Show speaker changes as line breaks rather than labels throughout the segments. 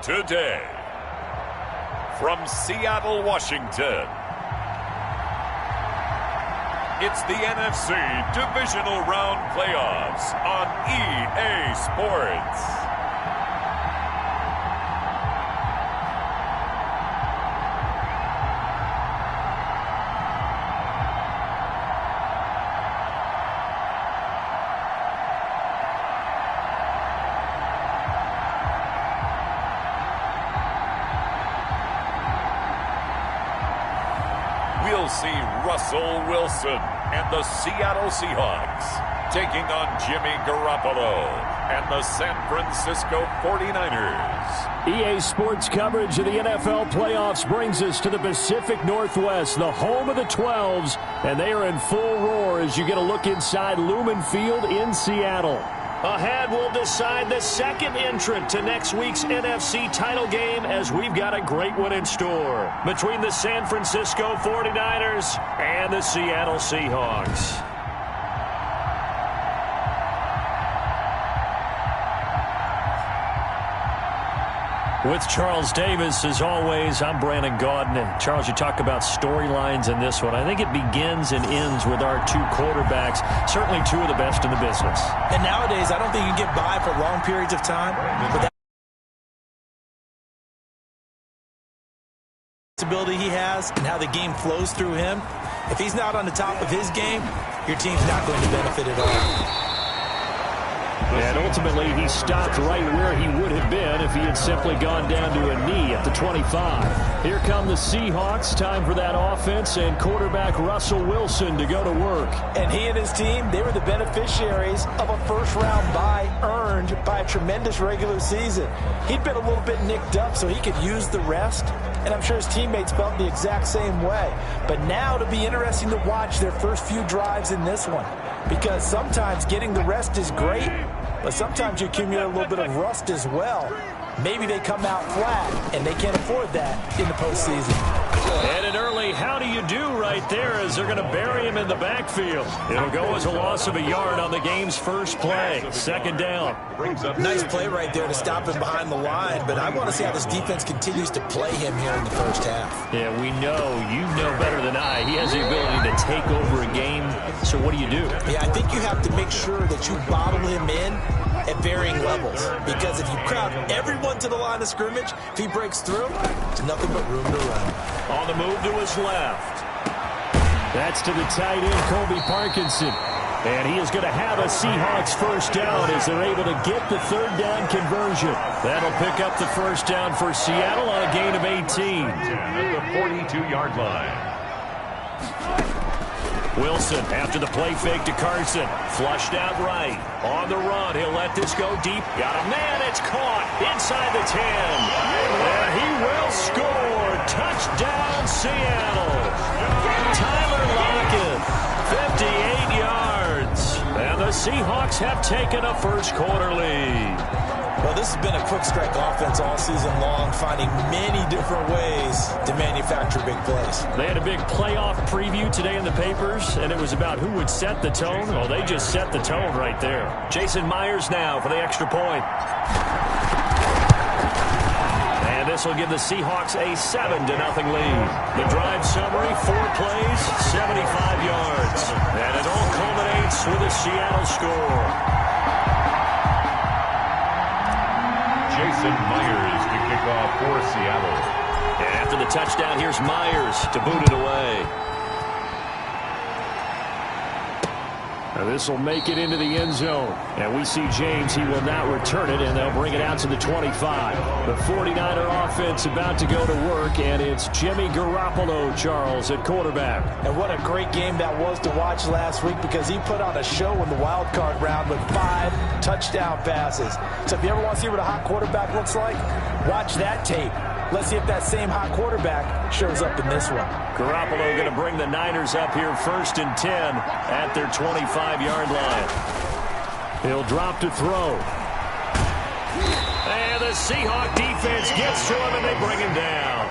today. From Seattle, Washington, it's the NFC Divisional Round Playoffs on EA Sports. We'll see Russell Wilson and the Seattle Seahawks taking on Jimmy Garoppolo and the San Francisco 49ers.
EA Sports coverage of the NFL playoffs brings us to the Pacific Northwest, the home of the 12s, and they are in full roar as you get a look inside Lumen Field in Seattle. Ahead, we'll decide the second entrant to next week's NFC title game as we've got a great one in store between the San Francisco 49ers and the Seattle Seahawks. With Charles Davis, as always, I'm Brandon Gaudin. And Charles, you talk about storylines in this one. I think it begins and ends with our two quarterbacks, certainly two of the best in the business.
And nowadays, I don't think you can get by for long periods of time with that ability he has and how the game flows through him. If he's not on the top of his game, your team's not going to benefit at all.
And ultimately, he stopped right where he would have been if he had simply gone down to a knee at the 25. Here come the Seahawks. Time for that offense and quarterback Russell Wilson to go to work.
And he and his team, they were the beneficiaries of a first-round bye earned by a tremendous regular season. He'd been a little bit nicked up so he could use the rest, and I'm sure his teammates felt the exact same way. But now it'll be interesting to watch their first few drives in this one, because sometimes getting the rest is great, but sometimes you accumulate a little bit of rust as well. Maybe they come out flat, and they can't afford that in the postseason.
And an early how do you do right there as they're going to bury him in the backfield. It'll go as a loss of a yard on the game's first play. Second down.
Nice play right there to stop him behind the line, but I want to see how this defense continues to play him here in the first half.
Yeah, we know. You know better than I. He has the ability to take over a game. So what do you do?
Yeah, I think you have to make sure that you bottle him in at varying levels, because if you crowd everyone to the line of scrimmage, if he breaks through, there's nothing but room to run.
On the move to his left. That's to the tight end, Colby Parkinson. And he is going to have a Seahawks first down as they're able to get the third down conversion. That'll pick up the first down for Seattle on a gain of 18.
At the 42-yard line.
Wilson after the play fake to Carson. Flushed out right. On the run. He'll let this go deep. Got a man. It's caught inside the 10. And he will score. Touchdown, Seattle. Tyler Lockett, 58 yards. And the Seahawks have taken a first quarter lead.
Well, this has been a quick strike offense all season long, finding many different ways to manufacture big plays.
They had a big playoff preview today in the papers, and it was about who would set the tone. Well, they just set the tone right there. Jason Myers now for the extra point. And this will give the Seahawks a 7-0 lead. The drive summary, 4 plays, 75 yards. And it all culminates with a Seattle score.
Jason Myers to kick off for Seattle.
And after the touchdown, here's Myers to boot it away. Now this will make it into the end zone. And we see James. He will not return it, and they'll bring it out to the 25. The 49er offense about to go to work, and it's Jimmy Garoppolo, Charles, at quarterback.
And what a great game that was to watch last week, because he put on a show in the wild card round with 5 touchdown passes. So if you ever want to see what a hot quarterback looks like, watch that tape. Let's see if that same hot quarterback shows up in this one.
Garoppolo going to bring the Niners up here 1st and 10 at their 25-yard line. He'll drop to throw. And the Seahawk defense gets to him, and they bring him down.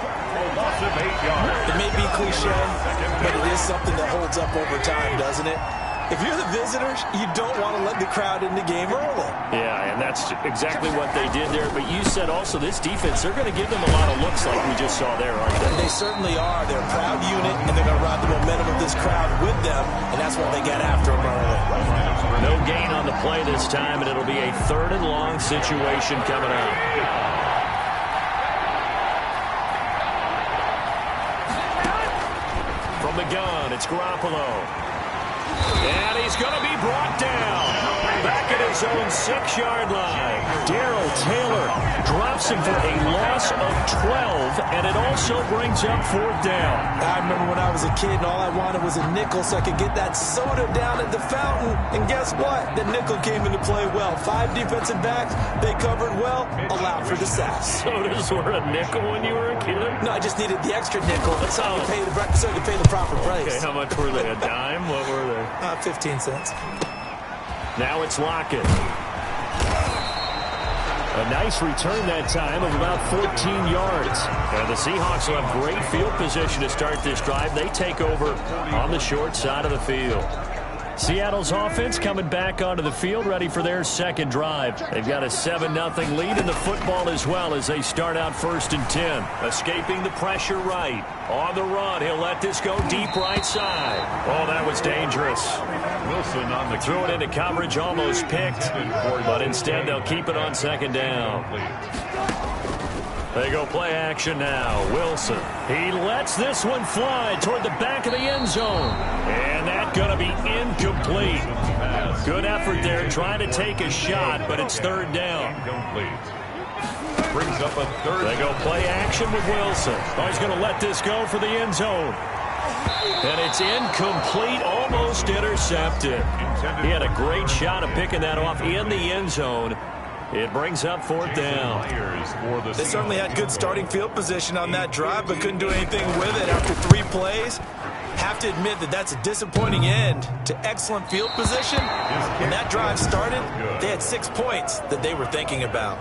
Loss of 8 yards.
It may be cliche, but it is something that holds up over time, doesn't it? If you're the visitors, you don't want to let the crowd in the game early.
Yeah, and that's exactly what they did there. But you said also this defense, they're going to give them a lot of looks like we just saw there, aren't they?
They certainly are. They're a proud unit, and they're going to ride the momentum of this crowd with them, and that's why they get after them early.
No gain on the play this time, and it'll be a 3rd and long situation coming up. From the gun, it's Garoppolo. And he's going to be brought down. Back at his own 6-yard line. Darrell Taylor drops him for a loss of 12, and it also brings up 4th down.
I remember when I was a kid and all I wanted was a nickel so I could get that soda down at the fountain. And guess what? The nickel came into play well. 5 defensive backs, they covered well, allowed for the sacks.
Sodas were a nickel when you were a kid?
No, I just needed the extra nickel so I could pay the proper price.
Okay, how much were they? A dime? What were they?
15 cents.
Now it's Lockett. A nice return that time of about 14 yards. And the Seahawks will have great field position to start this drive. They take over on the short side of the field. Seattle's offense coming back onto the field, ready for their 2nd drive. They've got a 7-0 lead in the football as well as they start out 1st and 10. Escaping the pressure right. On the run, he'll let this go deep right side. Oh, that was dangerous. Wilson on the threw it into coverage, almost picked, but instead they'll keep it on 2nd down. They go play action now. Wilson. He lets this one fly toward the back of the end zone. And that's going to be incomplete. Good effort there trying to take a shot, but it's 3rd down.
Brings up a 3rd.
They go play action with Wilson. Oh, he's going to let this go for the end zone. And it's incomplete, almost intercepted. He had a great shot of picking that off in the end zone. It brings up 4th down.
They certainly had good starting field position on that drive, but couldn't do anything with it after 3 plays. Have to admit that that's a disappointing end to excellent field position. When that drive started, they had 6 points that they were thinking about.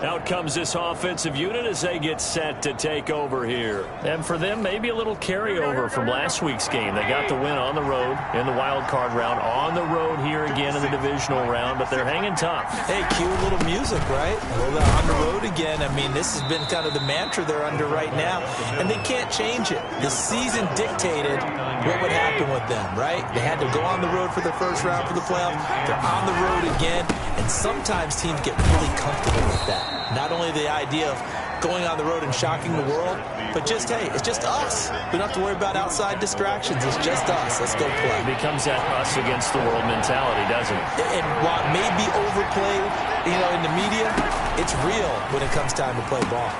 Out comes this offensive unit as they get set to take over here. And for them, maybe a little carryover from last week's game. They got the win on the road in the wild card round, on the road here again in the divisional round, but they're hanging tough.
Hey, cue a little music, right? Well, they're on the road again. I mean, this has been kind of the mantra they're under right now, and they can't change it. The season dictated what would happen with them, right? They had to go on the road for the 1st round for the playoff. They're on the road again, and sometimes teams get really comfortable with that. Not only the idea of going on the road and shocking the world, but just, hey, it's just us. We don't have to worry about outside distractions. It's just us. Let's go play.
It becomes that us against the world mentality, doesn't it?
And while it may be overplayed, in the media, it's real when it comes time to play ball.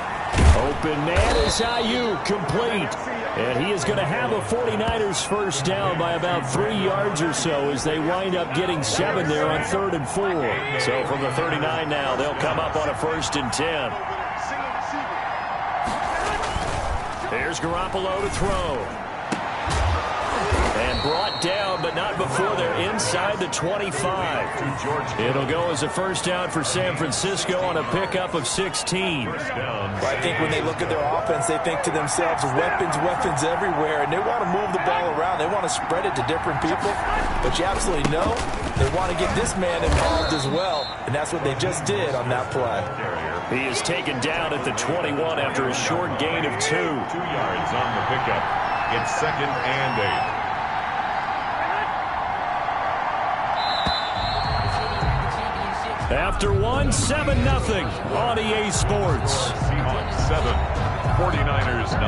Open man is Ayuk, complete. And he is going to have a 49ers 1st down by about 3 yards or so as they wind up getting 7 there on 3rd and 4. So from the 39 now, they'll come up on a 1st and 10. Here's Garoppolo to throw. And brought down, but not before they're inside the 25. It'll go as a 1st down for San Francisco on a pickup of 16.
Well, I think when they look at their offense, they think to themselves, weapons everywhere, and they want to move the ball around. They want to spread it to different people, but you absolutely know they want to get this man involved as well, and that's what they just did on that play.
He is taken down at the 21 after a short gain of 2.
2 yards on the pickup. It's 2nd and 8.
After 7-0 on EA Sports.
Seahawks 7, 49ers 0.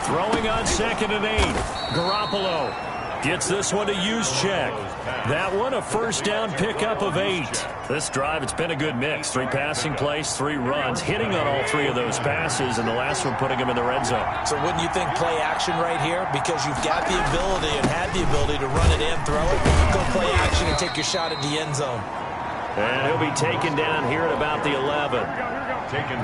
Throwing on 2nd and 8. Garoppolo gets this one to Juszczyk. That one a 1st down pickup of 8. This drive, it's been a good mix. 3 passing plays, 3 runs, hitting on all 3 of those passes, and the last one putting him in the red zone.
So wouldn't you think play action right here? Because you've got the ability and had the ability to run it in, throw it, go play action and take your shot at the end zone.
And he'll be taken down here at about the 11.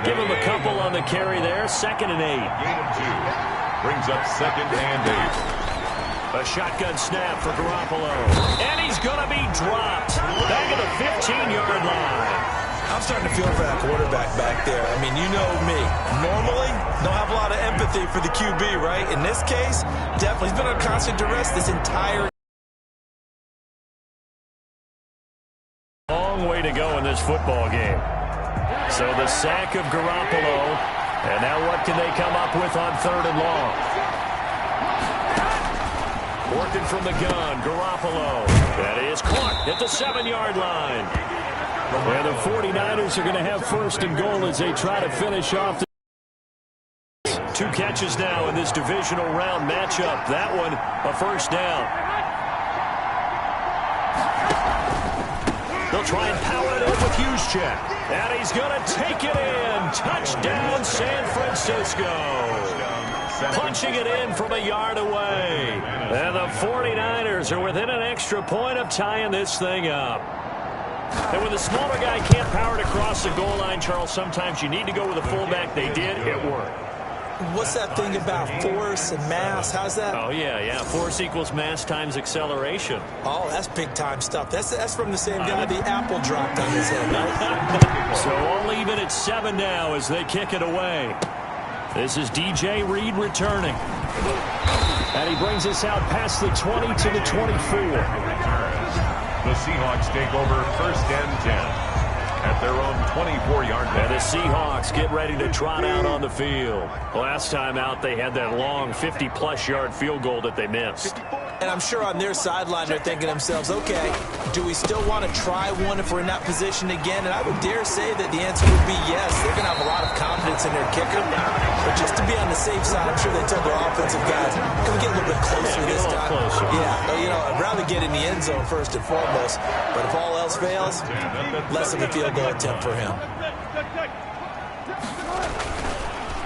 Give him a couple on the carry there. 2nd and 8.
Brings up 2nd and 8.
A shotgun snap for Garoppolo. And he's going to be dropped. Back at the 15-yard line.
I'm starting to feel for that quarterback back there. I mean, you know me. Normally, don't have a lot of empathy for the QB, right? In this case, definitely. He's been on constant duress this entire
long way to go in this football game. So the sack of Garoppolo. And now what can they come up with on 3rd and long? Working from the gun, Garoppolo. That is caught at the 7-yard line. And the 49ers are going to have 1st and goal as they try to finish off the 2 catches now in this divisional round matchup. That one, a 1st down. They'll try and power it in with Juszczyk. And he's going to take it in. Touchdown, San Francisco. Punching it in from a yard away. And the 49ers are within an extra point of tying this thing up. And when the smaller guy can't power it across the goal line, Charles, sometimes you need to go with a fullback. They did. It worked.
What's that thing about force and mass? How's that?
Oh, yeah. Force equals mass times acceleration.
Oh, that's big-time stuff. That's from the same guy the apple dropped on his head, right?
So all even at 7 now as they kick it away. This is DJ Reed returning. And he brings us out past the 20 to the 24.
The Seahawks take over 1st and 10 at their own 24-yard line.
And the Seahawks get ready to trot out on the field. Last time out, they had that long 50-plus yard field goal that they missed.
And I'm sure on their sideline they're thinking to themselves, okay, do we still want to try one if we're in that position again? And I would dare say that the answer would be yes. They're going to have a lot of confidence in their kicker. But just to be on the safe side, I'm sure they told their offensive guys, can we get a little bit closer this time?
Closer.
Yeah, you know, I'd rather get in the end zone first and foremost. But if all else fails, less of a field goal attempt for him.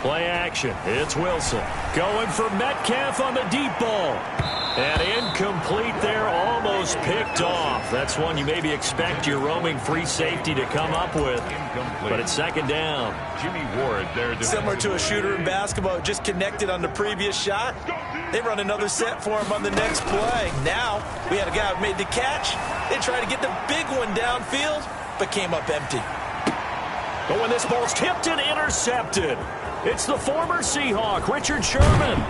Play action. It's Wilson. Going for Metcalf on the deep ball. And incomplete there, almost picked off. That's one you maybe expect your roaming free safety to come up with. But it's 2nd down.
Jimmy Ward there.
Similar to a shooter in basketball, just connected on the previous shot. They run another set for him on the next play. Now, we had a guy who made the catch. They tried to get the big one downfield, but came up empty.
But when this ball's tipped and intercepted, it's the former Seahawk, Richard Sherman.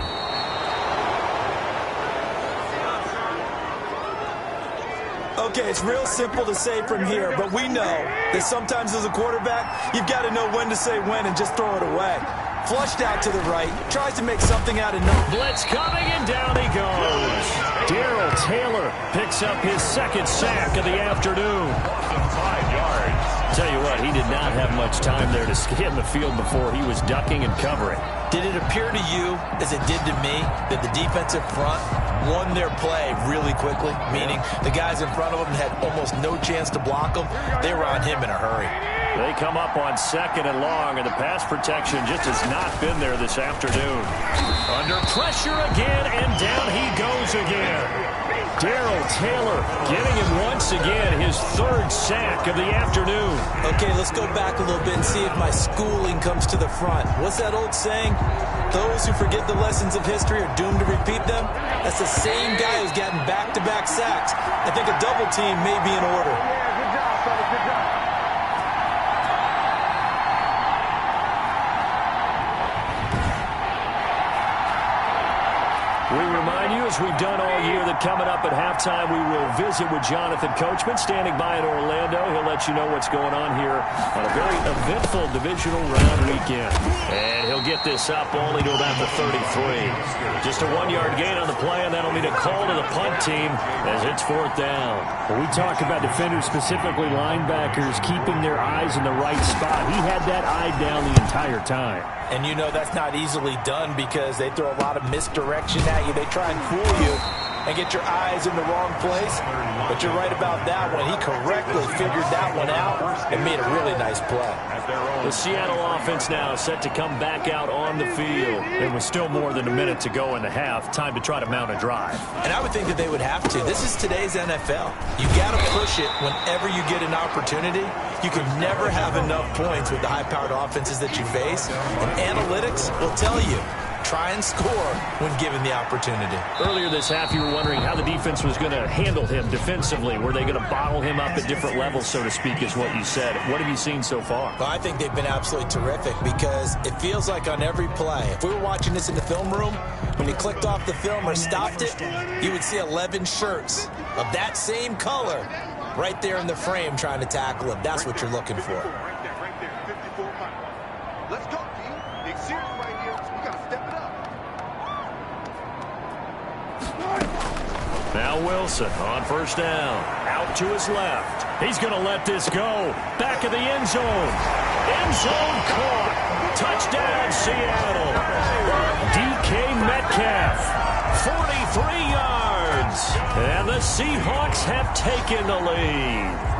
Okay, it's real simple to say from here, but we know that sometimes as a quarterback, you've got to know when to say when and just throw it away. Flushed out to the right, tries to make something out of nothing.
Blitz coming, and down he goes. Darrell Taylor picks up his 2nd sack of the afternoon.
5 yards.
Tell you what, he did not have much time there to scan the field before he was ducking and covering.
Did it appear to you, as it did to me, that the defensive front won their play really quickly? Meaning the guys in front of them had almost no chance to block them. They were on him in a hurry.
They come up on 2nd and long, and the pass protection just has not been there this afternoon. Under pressure again, and down he goes again. Darrell Taylor getting him once again, his 3rd sack of the afternoon.
Okay, let's go back a little bit and see if my schooling comes to the front. What's that old saying? Those who forget the lessons of history are doomed to repeat them. That's the same guy who's gotten back-to-back sacks. I think a double team may be in order.
Good job, fellas. Good job.
We remind you, as we've done all year, that coming up at halftime, we will visit with Jonathan Coachman, standing by in Orlando. He'll let you know what's going on here on a very eventful divisional round weekend. And he'll get this up only to about the 33. Just a 1-yard gain on the play, and that'll be a call to the punt team as it's 4th down.
Well, we talk about defenders, specifically linebackers, keeping their eyes in the right spot. He had that eye down the entire time.
And you know that's not easily done because they throw a lot of misdirection at you. They try and fool you and get your eyes in the wrong place. But you're right about that one. He correctly figured that one out and made a really nice play.
The Seattle offense now set to come back out on the field. And with still more than a minute to go in the half, time to try to mount a drive.
And I would think that they would have to. This is today's NFL. You got to push it whenever you get an opportunity. You can never have enough points with the high-powered offenses that you face. And analytics will tell you, try and score when given the opportunity.
Earlier this half, you were wondering how the defense was going to handle him defensively. Were they going to bottle him up at different levels, so to speak, is what you said. What have you seen so far?
Well, I think they've been absolutely terrific because it feels like on every play, if we were watching this in the film room, when you clicked off the film or stopped it, you would see 11 shirts of that same color right there in the frame trying to tackle him. That's what you're looking for.
Right there, 54 pounds. Let's go, team. Big series right here. We got to step it up.
Now Wilson on first down. Out to his left. He's going to let this go. Back of the end zone. End zone caught. Touchdown, Seattle. DK Metcalf. 43 yards. And the Seahawks have taken the lead.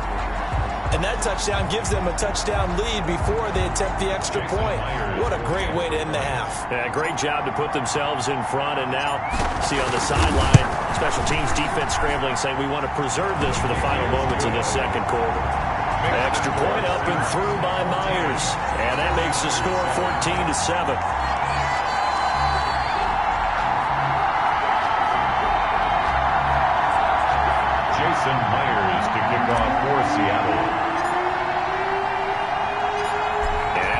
And that touchdown gives them a touchdown lead before they attempt the extra point. What a great way to end the half.
Yeah, great job to put themselves in front. And now, see on the sideline, special teams defense scrambling, saying we want to preserve this for the final moments of this second quarter. Extra point up and through by Myers. And that makes the score 14-7.
Jason Myers to kick off for Seattle.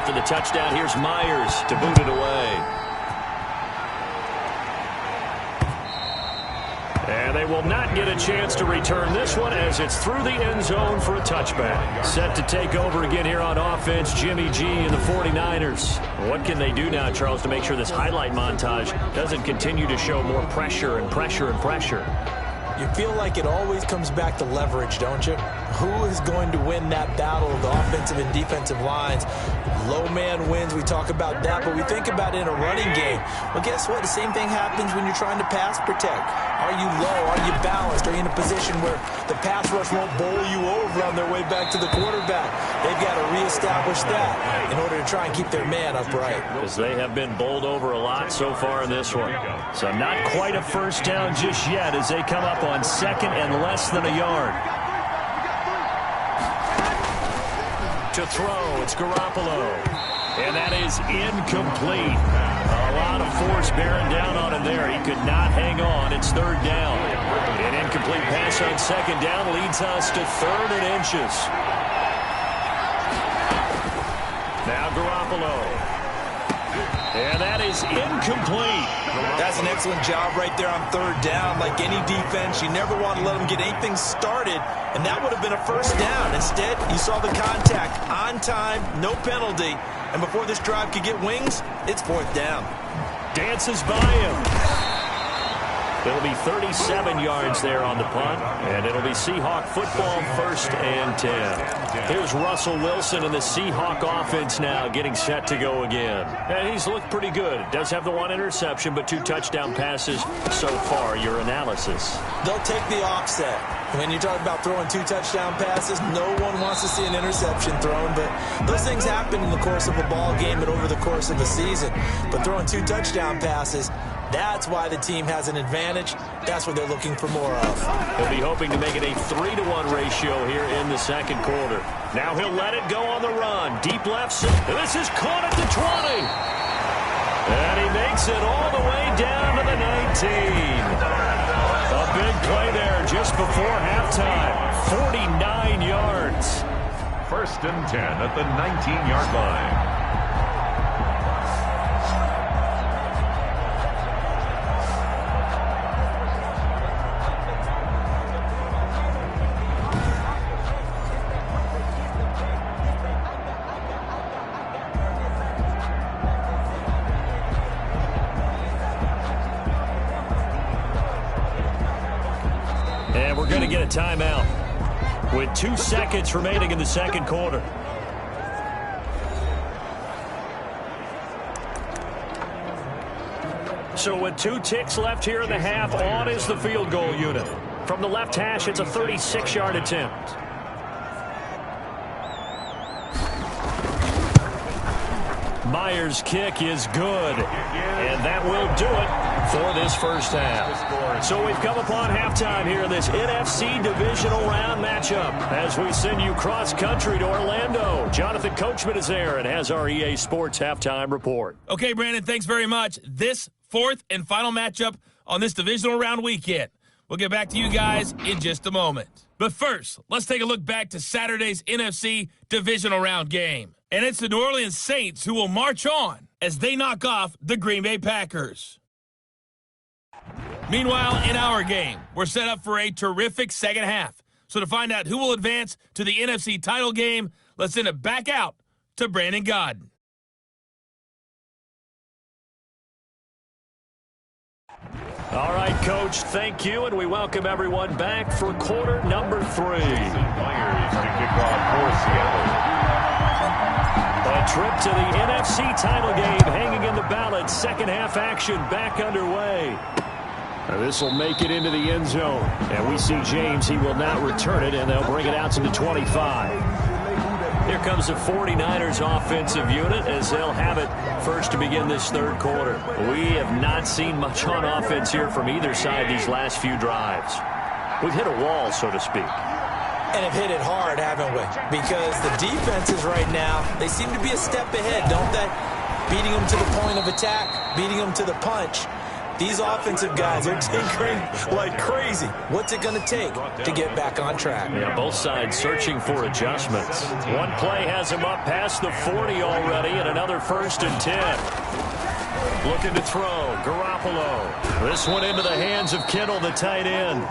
After the touchdown, here's Myers to boot it away. And they will not get a chance to return this one as it's through the end zone for a touchback. Set to take over again here on offense, Jimmy G and the 49ers. What can they do now, Charles, to make sure this highlight montage doesn't continue to show more pressure and pressure and pressure?
You feel like it always comes back to leverage, don't you? Who is going to win that battle of the offensive and defensive lines? Low man wins. We talk about that, but we think about it in a running game. Well, guess what? The same thing happens when you're trying to pass protect. Are you low? Are you balanced? Are you in a position where the pass rush won't bowl you over on their way back to the quarterback? They've got to reestablish that in order to try and keep their man upright.
Because they have been bowled over a lot so far in this one. So not quite a first down just yet as they come up on second and less than a yard. To throw, it's Garoppolo. And that is incomplete. A lot of force bearing down on him there. He could not hang on. It's third down. An incomplete pass on second down leads us to 3rd and inches. Now Garoppolo. And that is incomplete.
That's an excellent job right there on 3rd down. Like any defense, you never want to let them get anything started, and that would have been a first down. Instead, you saw the contact on time, no penalty, and before this drive could get wings, it's 4th down.
Dances by him. It'll be 37 yards there on the punt, and it'll be Seahawk football 1st and 10. Here's Russell Wilson and the Seahawk offense now getting set to go again. And he's looked pretty good. Does have the 1 interception, but 2 touchdown passes so far. Your analysis?
They'll take the offset. When you talk about throwing 2 touchdown passes, no one wants to see an interception thrown, but those things happen in the course of a ball game and over the course of a season. But throwing 2 touchdown passes, that's why the team has an advantage. That's what they're looking for more of.
He'll be hoping to make it a 3-to-1 ratio here in the second quarter. Now he'll let it go on the run. Deep left. This is caught at the 20. And he makes it all the way down to the 19. A big play there just before halftime. 49 yards.
1st and 10 at the 19-yard line.
And we're going to get a timeout with 2 seconds remaining in the second quarter. So with 2 ticks left here in the half, on is the field goal unit. From the left hash, it's a 36-yard attempt. Myers' kick is good. And that will do it for this first half. So we've come upon halftime here in this NFC Divisional Round matchup as we send you cross-country to Orlando. Jonathan Coachman is there and has our EA Sports halftime report.
Okay, Brandon, thanks very much. This fourth and final matchup on this Divisional Round weekend. We'll get back to you guys in just a moment. But first, let's take a look back to Saturday's NFC Divisional Round game. And it's the New Orleans Saints who will march on as they knock off the Green Bay Packers. Meanwhile, in our game, we're set up for a terrific second half. So to find out who will advance to the NFC title game, let's send it back out to Brandon Godden.
All right, Coach, thank you, and we welcome everyone back for quarter number 3.
Myers to kick off for Seattle.
A trip to the NFC title game hanging in the balance. Second half action back underway. This will make it into the end zone. And we see James. He will not return it, and they'll bring it out to the 25. Here comes the 49ers offensive unit as they'll have it first to begin this third quarter. We have not seen much on offense here from either side these last few drives. We've hit a wall, so to speak.
And have hit it hard, haven't we? Because the defenses right now, they seem to be a step ahead, don't they? Beating them to the point of attack, beating them to the punch. These offensive guys are tinkering like crazy. What's it going to take to get back on track?
Yeah, both sides searching for adjustments. One play has him up past the 40 already, and another 1st and 10. Looking to throw, Garoppolo. This one into the hands of Kittle, the tight end.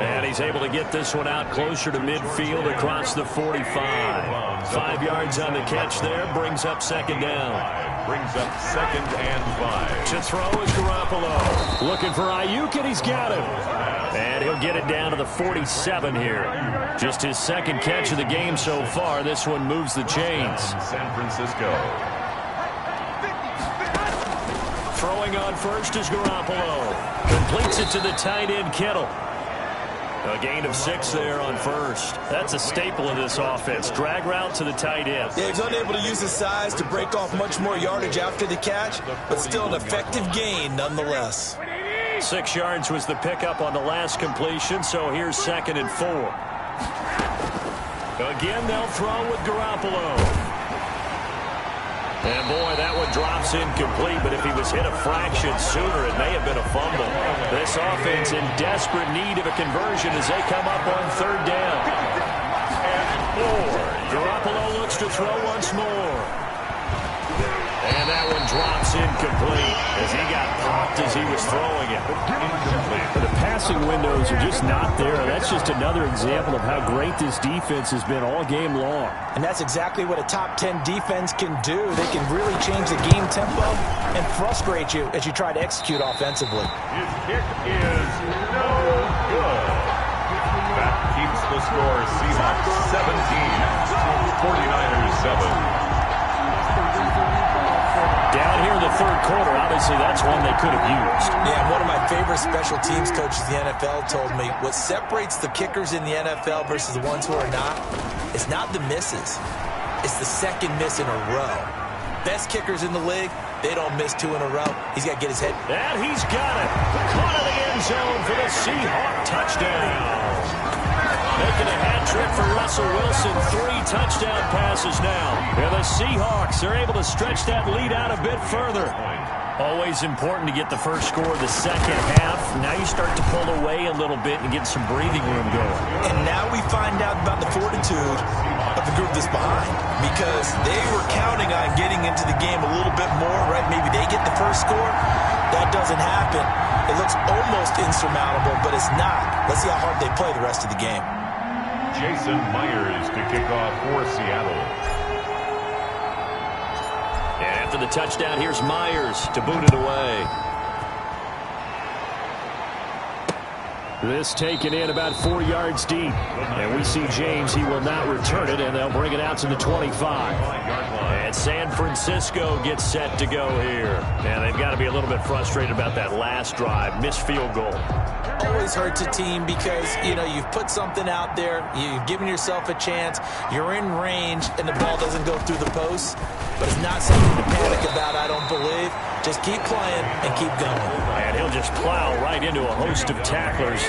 And he's able to get this one out closer to midfield across the 45. 5 yards on the catch there, brings up second down.
Brings up 2nd and 5.
To throw is Garoppolo. Looking for Ayuk, and he's got him. And he'll get it down to the 47 here. Just his second catch of the game so far. This one moves the chains.
San Francisco.
Throwing on first is Garoppolo. Completes it to the tight end, Kittle. A gain of 6 there on first. That's a staple of this offense. Drag route to the tight end.
Yeah, he's unable to use his size to break off much more yardage after the catch, but still an effective gain nonetheless.
6 yards was the pickup on the last completion, so here's 2nd and 4. Again, they'll throw with Garoppolo. And, boy, that one drops incomplete, but if he was hit a fraction sooner, it may have been a fumble. This offense in desperate need of a conversion as they come up on 3rd down. And 4. Garoppolo looks to throw once more. And that one drops incomplete as he got popped as he was throwing it.
The passing windows are just not there. That's just another example of how great this defense has been all game long.
And that's exactly what a top 10 defense can do. They can really change the game tempo and frustrate you as you try to execute offensively.
His kick is no good. That keeps the score Seahawks 17, 49ers 7.
Down here in the third quarter, obviously that's one they could have used.
Yeah, one of my favorite special teams coaches in the NFL told me what separates the kickers in the NFL versus the ones who are not is not the misses. It's the second miss in a row. Best kickers in the league, they don't miss 2 in a row. He's got to get his head.
And he's got it. Caught in the end zone for the Seahawks touchdown. Making a hat trick for Russell Wilson. 3 touchdown passes now. And the Seahawks are able to stretch that lead out a bit further. Always important to get the first score of the second half. Now you start to pull away a little bit and get some breathing room going.
And now we find out about the fortitude of the group that's behind. Because they were counting on getting into the game a little bit more, right? Maybe they get the first score. That doesn't happen. It looks almost insurmountable, but it's not. Let's see how hard they play the rest of the game.
Jason Myers to kick off for Seattle.
And after the touchdown, here's Myers to boot it away. This taken in about 4 yards deep. And we see James. He will not return it, and they'll bring it out to the 25. And San Francisco gets set to go here. And they've got to be a little bit frustrated about that last drive. Missed field goal.
Always hurts a team because, you know, you've put something out there, you've given yourself a chance, you're in range, and the ball doesn't go through the post. But it's not something to panic about, I don't believe. Just keep playing and keep going.
And he'll just plow right into a host of tacklers.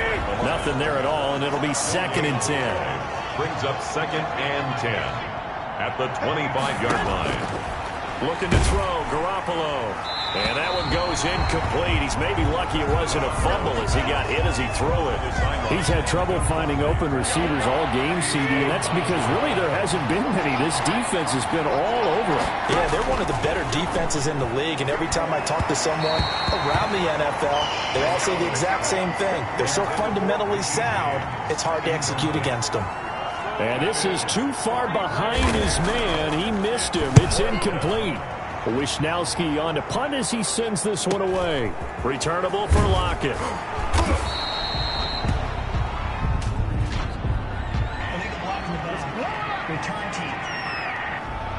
Nothing there at all, and it'll be 2nd and 10.
Brings up 2nd and 10 at the 25-yard line.
Looking to throw, Garoppolo. And that one goes incomplete. He's maybe lucky it wasn't a fumble as he got hit as he threw it.
He's had trouble finding open receivers all game, CD. And that's because really there hasn't been many. This defense has been all over him.
Yeah, they're one of the better defenses in the league. And every time I talk to someone around the NFL, they all say the exact same thing. They're so fundamentally sound, it's hard to execute against them.
And this is too far behind his man. He missed him. It's incomplete. Wishnowski on to punt as he sends this one away. Returnable for Lockett.
Return team.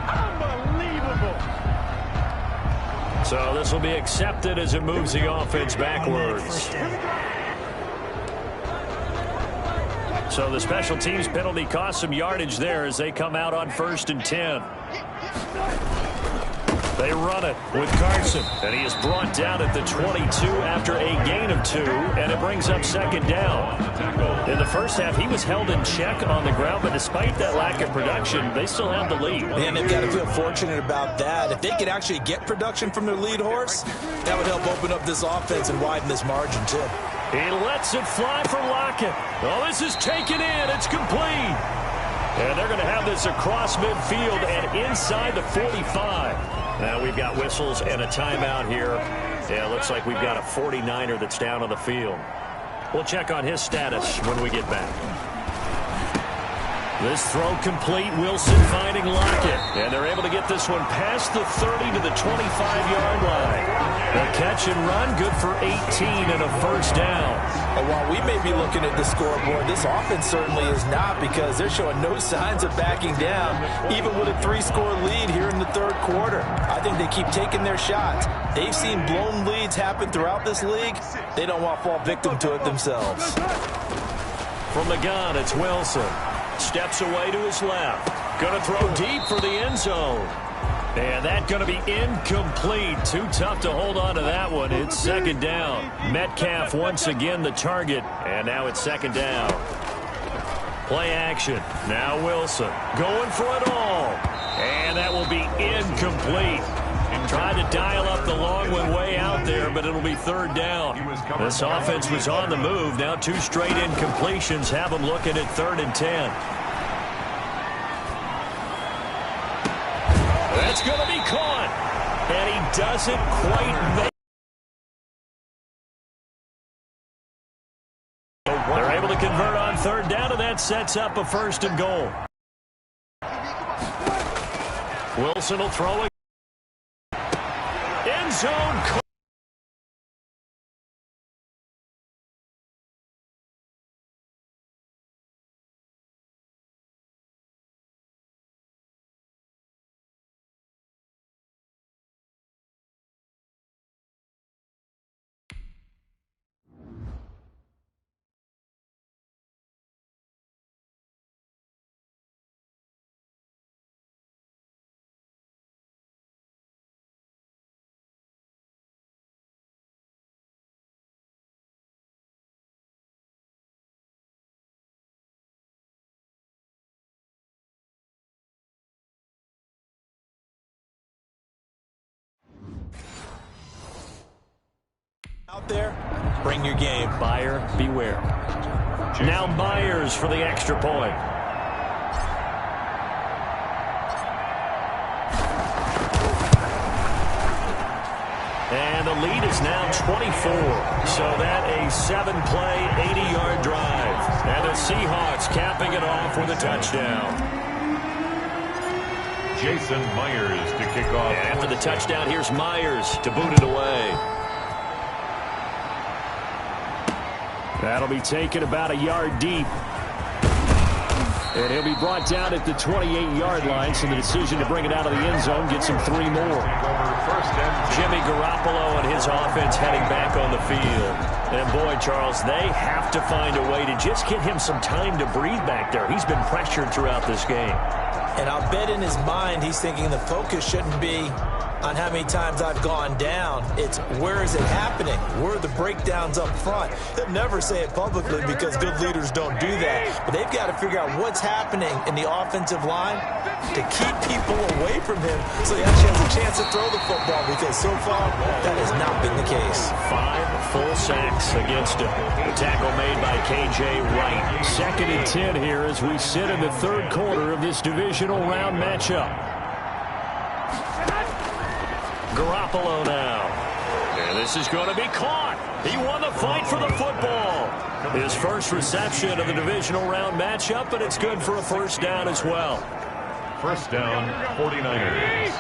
Unbelievable. So this will be accepted as it moves the offense backwards. So the special teams penalty cost some yardage there as they come out on 1st and 10. They run it with Carson, and he is brought down at the 22 after a gain of 2, and it brings up 2nd down. In the first half, he was held in check on the ground, but despite that lack of production, they still have the lead.
And they've got to feel fortunate about that. If they could actually get production from their lead horse, that would help open up this offense and widen this margin, too.
He lets it fly for Lockett. Oh, this is taken in. It's complete. And they're going to have this across midfield and inside the 45. Now we've got whistles and a timeout here. Yeah, it looks like we've got a 49er that's down on the field. We'll check on his status when we get back. This throw complete. Wilson finding Lockett. And they're able to get this one past the 30 to the 25-yard line. A catch and run, good for 18 and a 1st down.
And while we may be looking at the scoreboard, this offense certainly is not, because they're showing no signs of backing down, even with a 3-score lead here in the 3rd quarter. I think they keep taking their shots. They've seen blown leads happen throughout this league. They don't want to fall victim to it themselves.
From the gun, it's Wilson. Steps away to his left. Going to throw deep for the end zone. And that's going to be incomplete. Too tough to hold on to that one. It's 2nd down. Metcalf once again the target. And now it's 2nd down. Play action. Now Wilson going for it all. And that will be incomplete. Tried to dial up the long one way out there, but it'll be 3rd down. This offense was on the move. Now 2 straight incompletions have them looking at 3rd and 10. That's going to be caught. And he doesn't quite make it. They're able to convert on 3rd down, and that sets up a 1st and goal. Wilson will throw it. End zone.
Out there, bring your game.
Buyer beware. Now Myers for the extra point. And the lead is now 24. So that a 7-play, 80-yard drive. And the Seahawks capping it off with a touchdown.
Jason Myers to kick off.
And after the touchdown, here's Myers to boot it away. That'll be taken about a yard deep. And he'll be brought down at the 28-yard line, so the decision to bring it out of the end zone gets him 3 more.
Jimmy Garoppolo and his offense heading back on the field. And boy, Charles, they have to find a way to just get him some time to breathe back there. He's been pressured throughout this game.
And I'll bet in his mind he's thinking the focus shouldn't be on how many times I've gone down. It's where is it happening? Where are the breakdowns up front? They'll never say it publicly because good leaders don't do that. But they've got to figure out what's happening in the offensive line to keep people away from him so he actually has a chance to throw the football, because so far that has not been the case.
5 full sacks against him. The tackle made by K.J. Wright.
2nd and 10 here as we sit in the 3rd quarter of this divisional round matchup.
Garoppolo now. And this is going to be caught. He won the fight for the football. His first reception of the divisional round matchup, but it's good for a first down as well.
First down, 49ers.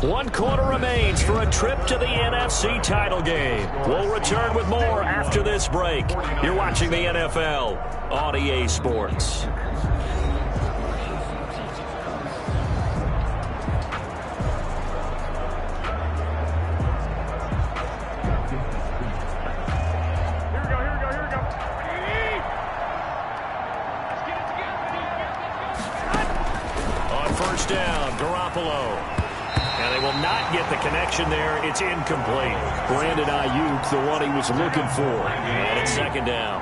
1 quarter remains for a trip to the NFC title game. We'll return with more after this break. You're watching the NFL on EA Sports. First down, Garoppolo. And they will not get the connection there. It's incomplete.
Brandon Ayuk, the one he was looking for.
And it's 2nd down.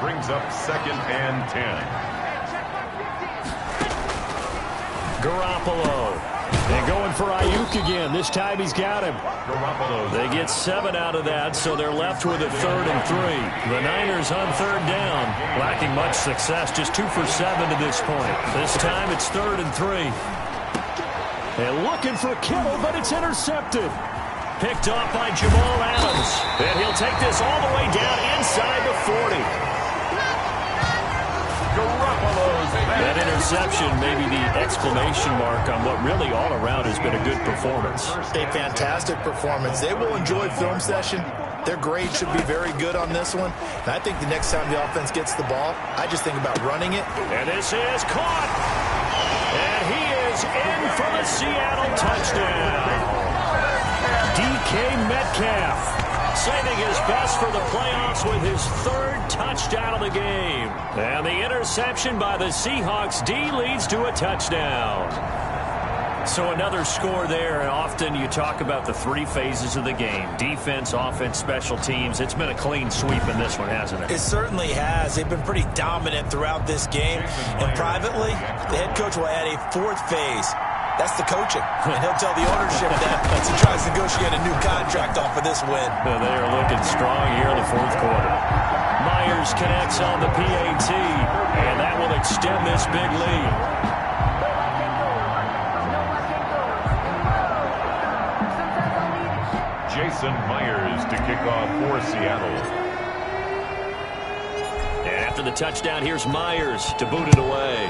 Brings up 2nd and 10.
Garoppolo.
They're going for Ayuk again. This time he's got him.
They get 7 out of that, so they're left with a 3rd and 3. The Niners on 3rd down, lacking much success, just 2 for 7 to this point. This time it's 3rd and 3.
And looking for Kittle, but it's intercepted.
Picked off by Jamal Adams. And he'll take this all the way down inside the 40. That interception may be the exclamation mark on what really all around has been a good performance.
A fantastic performance. They will enjoy film session. Their grade should be very good on this one. And I think the next time the offense gets the ball, I just think about running it.
And this is caught. And he is in for the Seattle touchdown.
DK Metcalf
saving his best for the playoffs with his 3rd touchdown of the game. And the interception by the Seahawks D leads to a touchdown. So another score there, and often you talk about the 3 phases of the game. Defense, offense, special teams. It's been a clean sweep in this one, hasn't it?
It certainly has. They've been pretty dominant throughout this game. And privately, the head coach will add a 4th phase. That's the coaching. And he'll tell the ownership that as he tries to negotiate a new contract off of this win.
They are looking strong here in the 4th quarter. Myers connects on the PAT, and that will extend this big lead.
Jason Myers to kick off for Seattle.
And after the touchdown, here's Myers to boot it away.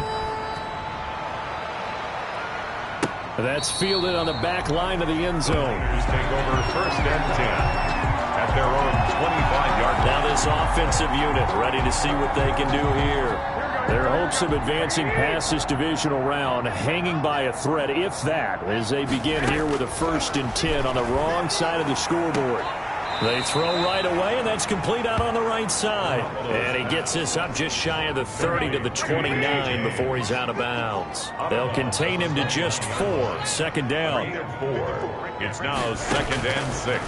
That's fielded on the back line of the end zone.
Take over 1st and 10 at their own 25-yard line.
Now this offensive unit ready to see what they can do here.
Their hopes of advancing past this divisional round hanging by a thread, if that, as they begin here with a 1st and 10 on the wrong side of the scoreboard.
They throw right away, and that's complete out on the right side. And he gets this up just shy of the 30 to the 29 before he's out of bounds. They'll contain him to just 4. 2nd down.
4. It's now 2nd and 6.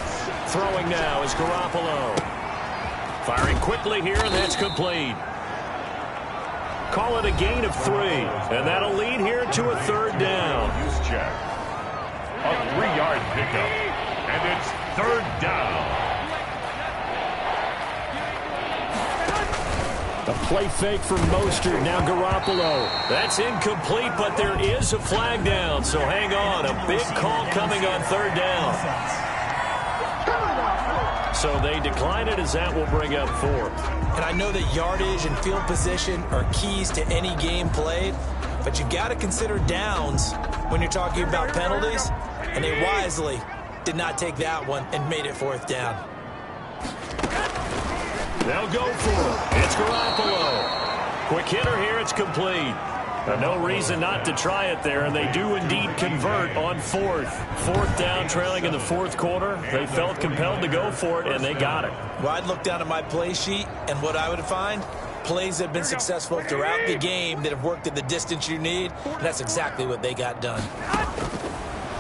Throwing now is Garoppolo. Firing quickly here, and that's complete. Call it a gain of 3, and that'll lead here to a 3rd down.
Use check. A 3-yard pickup, and it's 3rd down.
A play fake from Mostert. Now Garoppolo.
That's incomplete, but there is a flag down, so hang on. A big call coming on 3rd down. So they decline it as that will bring up 4th.
And I know that yardage and field position are keys to any game played, but you got to consider downs when you're talking about penalties, and they wisely did not take that one and made it 4th down.
They'll go for it. It's Garoppolo. Quick hitter here. It's complete. No reason not to try it there, and they do indeed convert on fourth. Fourth down, trailing in the fourth quarter. They felt compelled to go for it, and they got it.
Well, I'd look down at my play sheet, and what I would find, plays that have been successful throughout the game that have worked at the distance you need, and that's exactly what they got done.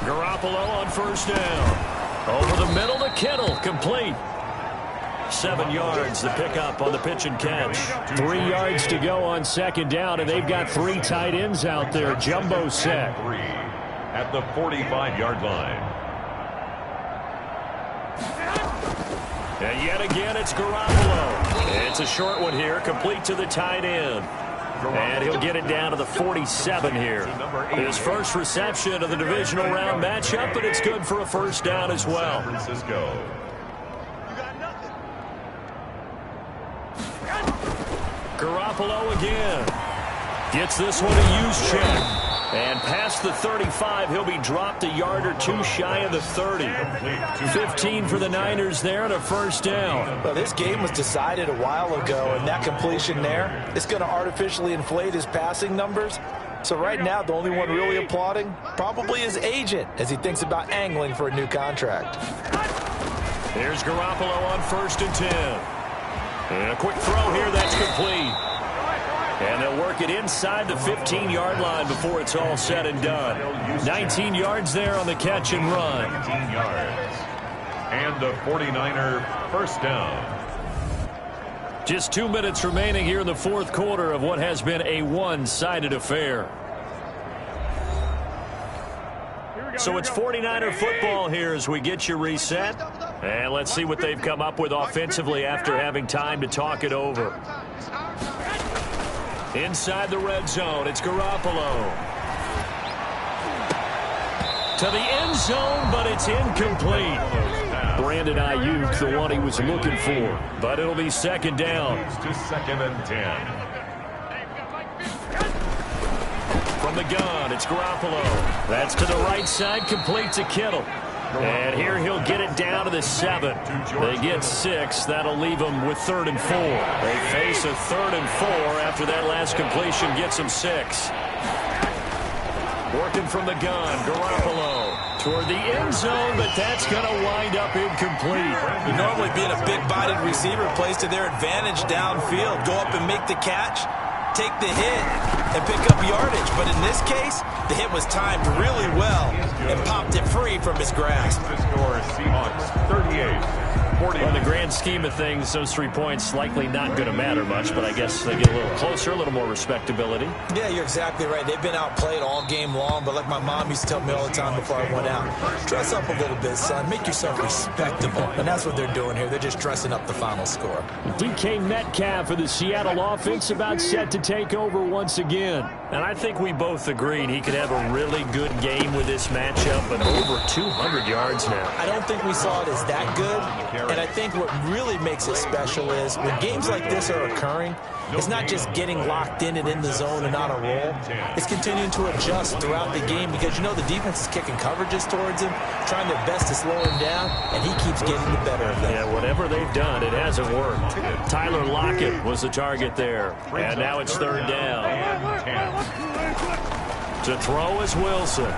Garoppolo on first down. Over the middle to Kittle, complete. 7 yards the pickup on the pitch and catch. 3 yards to go on second down, and they've got 3 tight ends out there. Jumbo set.
At the 45-yard line.
And yet again, it's Garoppolo. It's a short one here, complete to the tight end. And he'll get it down to the 47 here. His first reception of the divisional round matchup, but it's good for a first down as well. Garoppolo again. Gets this one a use check. And past the 35, he'll be dropped a yard or 2 shy of the 30. 15 for the Niners there and a first down.
Well, this game was decided a while ago, and that completion there is going to artificially inflate his passing numbers. So right now, the only one really applauding probably his agent as he thinks about angling for a new contract.
Here's Garoppolo on first and 10. And a quick throw here, that's complete. And they'll work it inside the 15-yard line before it's all said and done. 19 yards there on the catch and run.
19 yards. And a 49er first down.
Just 2 minutes remaining here in the fourth quarter of what has been a one-sided affair. So it's 49er football here as we get you reset. And let's see what they've come up with offensively after having time to talk it over. Inside the red zone, it's Garoppolo. To the end zone, but it's incomplete. Brandon Ayuk, the one he was looking for. But it'll be second down.
To second and 10.
From the gun, it's Garoppolo. That's to the right side, complete to Kittle. And here he'll get it down to the 7. They get 6. That'll leave them with 3rd and 4. They face a 3rd and 4 after that last completion gets them 6. Working from the gun, Garoppolo toward the end zone, but that's going to wind up incomplete.
Normally being a big-bodied receiver plays to their advantage downfield. Go up and make the catch, take the hit, and pick up yardage. But in this case, the hit was timed really well and popped it free from his grasp.
The score is Seahawks 38.
Well, in the grand scheme of things, those 3 points likely not going to matter much, but I guess they get a little closer, a little more respectability.
Yeah, you're exactly right. They've been outplayed all game long, but like my mom used to tell me all the time before I went out, dress up a little bit, son. Make yourself respectable. And that's what they're doing here. They're just dressing up the final score.
DK Metcalf for the Seattle offense about set to take over once again. And I think we both agreed he could have a really good game with this matchup, but over 200 yards now.
I don't think we saw it as that good. And I think what really makes it special is when games like this are occurring, it's not just getting locked in and in the zone and on a roll. It's continuing to adjust throughout the game because, you know, the defense is kicking coverages towards him, trying their best to slow him down, and he keeps getting the better of them.
Yeah, whatever they've done, it hasn't worked. Tyler Lockett was the target there. And now it's 3rd down. To throw is Wilson.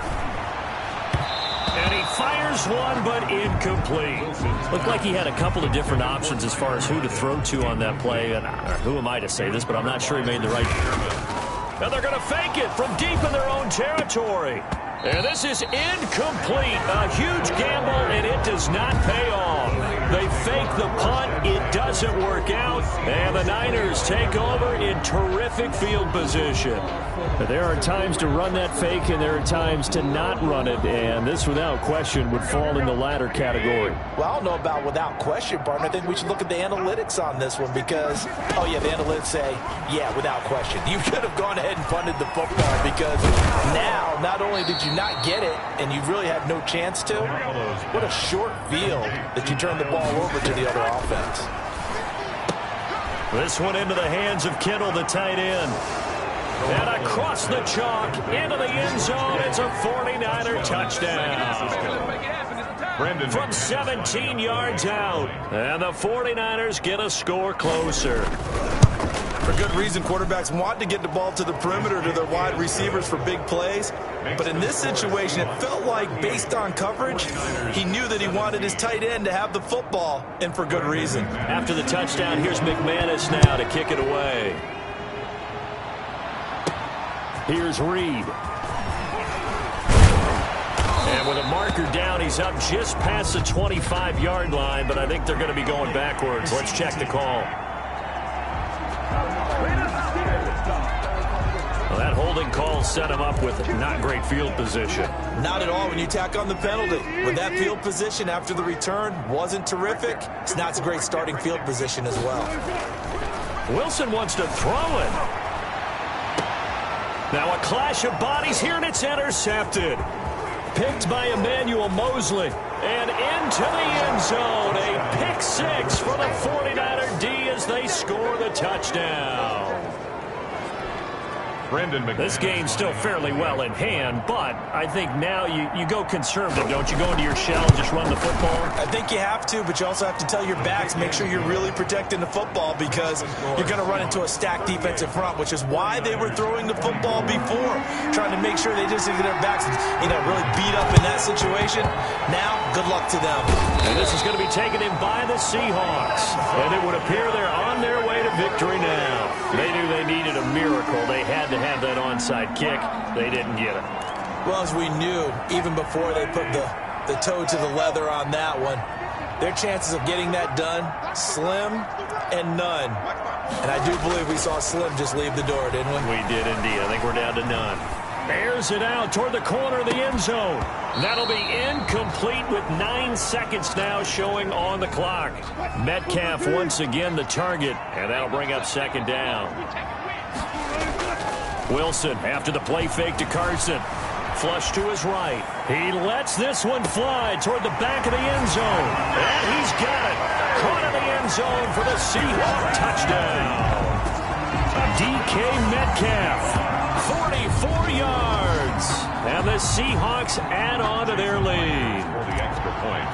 And he fires one, but incomplete. Looked like he had a couple of different options as far as who to throw to on that play. And who am I to say this, but I'm not sure he made the right. Now they're going to fake it from deep in their own territory. And this is incomplete. A huge gamble, and it does not pay off. They fake the punt. It doesn't work out. And the Niners take over in terrific field position. There are times to run that fake, and there are times to not run it. And this, without question, would fall in the latter category.
Well, I don't know about without question, partner. I think we should look at the analytics on this one because, oh, yeah, the analytics say, yeah, without question. You could have gone ahead and punted the football because now, not only did you not get it, and you really have no chance to, what a short field that you turn the ball over to the other offense.
This one into the hands of Kittle, the tight end. And across the chalk, into the end zone, it's a 49er touchdown.
from 17 yards out. And the 49ers get a score closer.
For good reason, quarterbacks want to get the ball to the perimeter to their wide receivers for big plays. But in this situation, it felt like, based on coverage, he knew that he wanted his tight end to have the football, and for good reason.
After the touchdown, here's McManus now to kick it away.
Here's Reed. And with a marker down, he's up just past the 25-yard line, but I think they're going to be going backwards. Let's check the call. Well, that holding call set him up with not great field position.
Not at all when you tack on the penalty. When that field position after the return wasn't terrific, it's not a great starting field position as well.
Wilson wants to throw it. Now a clash of bodies here, and it's intercepted. Picked by Emmanuel Mosley. And into the end zone. A pick six for the 49er D as they score the touchdown. This game's still fairly well in hand, but I think now you go conservative, don't you? Go into your shell and just run the football?
I think you have to, but you also have to tell your backs, make sure you're really protecting the football, because you're going to run into a stacked defensive front, which is why they were throwing the football before, trying to make sure they just get their backs, really beat up in that situation. Now, good luck to them.
And this is going to be taken in by the Seahawks, and it would appear they're on their way to victory now. They knew they needed a miracle. They had to have that onside kick. They didn't get it.
Well, as we knew, even before they put the toe to the leather on that one, their chances of getting that done, slim and none. And I do believe we saw Slim just leave the door, didn't we?
We did indeed. I think we're down to none. Airs it out toward the corner of the end zone. That'll be incomplete with 9 seconds now showing on the clock. Metcalf once again the target, and that'll bring up second down. Wilson after the play fake to Carson. Flush to his right. He lets this one fly toward the back of the end zone. And he's got it. Caught in the end zone for the Seahawks touchdown. DK Metcalf, 44 yards. And the Seahawks add on to their lead.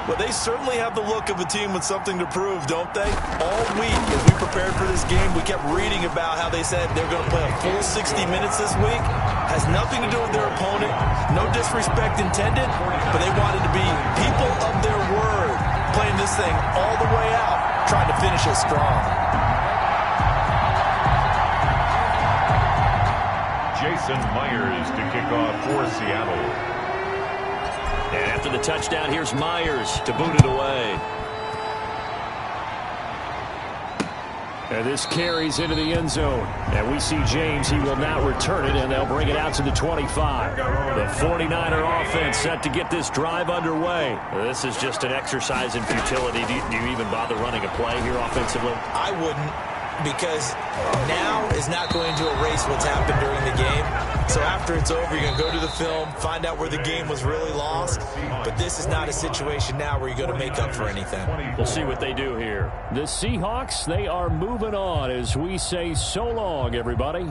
Well, they certainly have the look of a team with something to prove, don't they? All week, as we prepared for this game, we kept reading about how they said they're going to play a full 60 minutes this week. Has nothing to do with their opponent. No disrespect intended, but they wanted to be people of their word, playing this thing all the way out, trying to finish it strong.
Jason Myers to kick off for Seattle.
And after the touchdown, here's Myers to boot it away. And this carries into the end zone. And we see James. He will not return it, and they'll bring it out to the 25. The 49er offense set to get this drive underway. This is just an exercise in futility. Do you even bother running a play here offensively?
I wouldn't, because now is not going to erase what's happened during the game. So after it's over, you're going to go to the film, find out where the game was really lost. But this is not a situation now where you're going to make up for anything.
We'll see what they do here. The Seahawks, they are moving on as we say so long, everybody.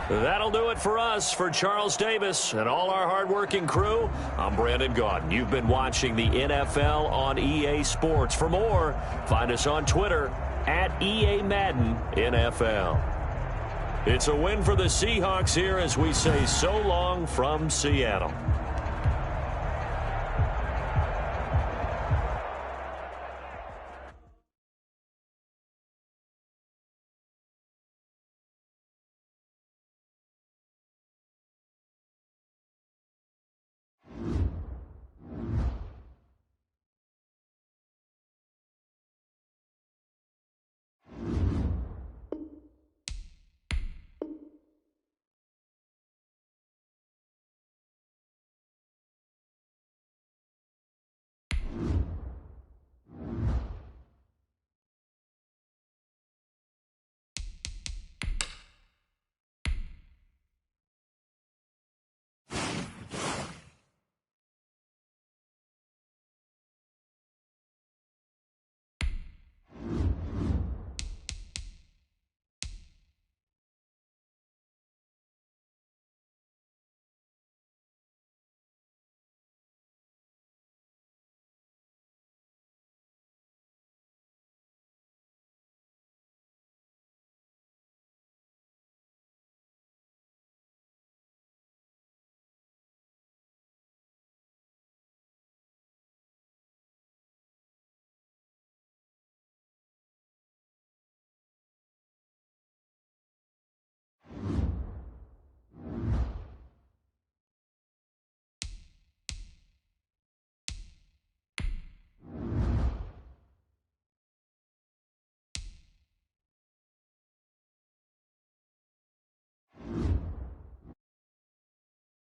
That'll do it for us. For Charles Davis and all our hardworking crew, I'm Brandon Gaudin. You've been watching the NFL on EA Sports. For more, find us on Twitter at EA Madden NFL. It's a win for the Seahawks here as we say so long from Seattle.